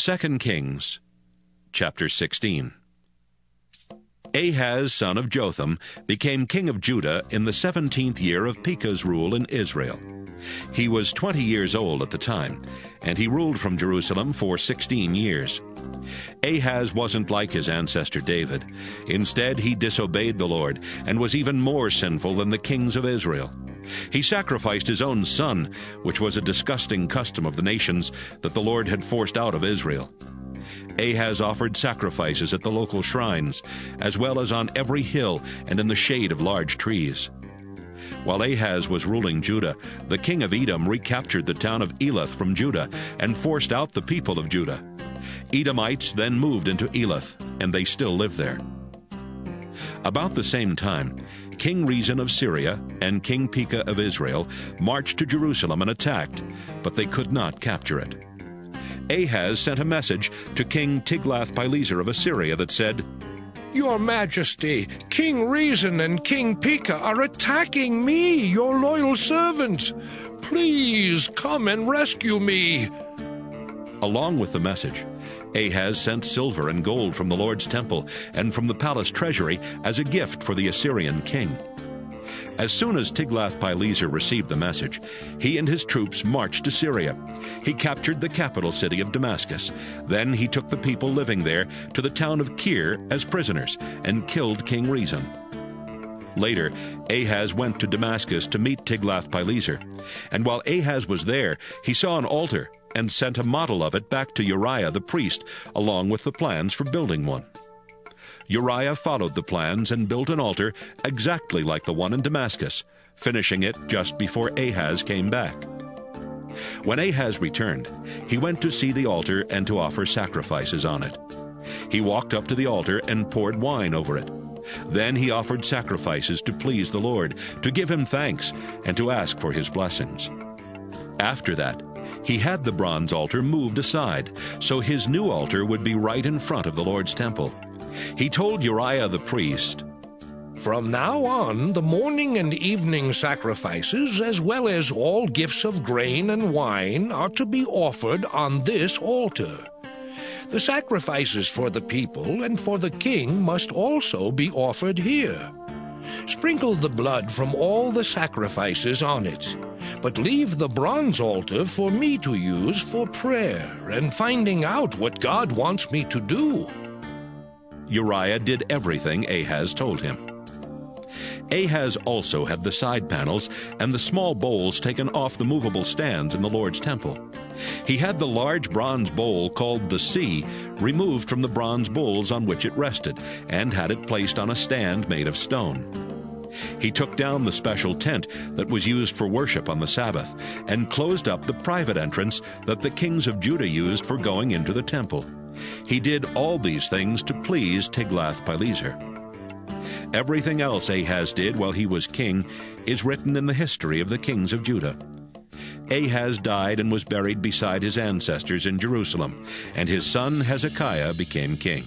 2 Kings chapter 16. Ahaz, son of Jotham, became king of Judah in the 17th year of Pekah's rule in Israel. He was 20 years old at the time, and he ruled from Jerusalem for 16 years. Ahaz wasn't like his ancestor David. Instead, he disobeyed the Lord and was even more sinful than the kings of Israel. He sacrificed his own son, which was a disgusting custom of the nations that the Lord had forced out of Israel. Ahaz offered sacrifices at the local shrines, as well as on every hill and in the shade of large trees. While Ahaz was ruling Judah, the king of Edom recaptured the town of Elath from Judah and forced out the people of Judah. Edomites then moved into Elath, and they still live there. About the same time, King Rezin of Syria and King Pekah of Israel marched to Jerusalem and attacked, but they could not capture it. Ahaz sent a message to King Tiglath-Pileser of Assyria that said, "Your Majesty, King Rezin and King Pekah are attacking me, your loyal servant. Please come and rescue me." Along with the message, Ahaz sent silver and gold from the Lord's temple and from the palace treasury as a gift for the Assyrian king. As soon as Tiglath-Pileser received the message, he and his troops marched to Syria. He captured the capital city of Damascus. Then he took the people living there to the town of Kir as prisoners and killed King Rezin. Later, Ahaz went to Damascus to meet Tiglath-Pileser, and while Ahaz was there, he saw an altar and sent a model of it back to Uriah the priest, along with the plans for building one. Uriah followed the plans and built an altar exactly like the one in Damascus, finishing it just before Ahaz came back. When Ahaz returned, he went to see the altar and to offer sacrifices on it. He walked up to the altar and poured wine over it. Then he offered sacrifices to please the Lord, to give him thanks, and to ask for his blessings. After that, he had the bronze altar moved aside, so his new altar would be right in front of the Lord's temple. He told Uriah the priest, "From now on, the morning and evening sacrifices, as well as all gifts of grain and wine, are to be offered on this altar. The sacrifices for the people and for the king must also be offered here. Sprinkle the blood from all the sacrifices on it, but leave the bronze altar for me to use for prayer and finding out what God wants me to do." Uriah did everything Ahaz told him. Ahaz also had the side panels and the small bowls taken off the movable stands in the Lord's temple. He had the large bronze bowl called the Sea removed from the bronze bowls on which it rested, and had it placed on a stand made of stone. He took down the special tent that was used for worship on the Sabbath, and closed up the private entrance that the kings of Judah used for going into the temple. He did all these things to please Tiglath-Pileser. Everything else Ahaz did while he was king is written in the history of the kings of Judah. Ahaz died and was buried beside his ancestors in Jerusalem, and his son Hezekiah became king.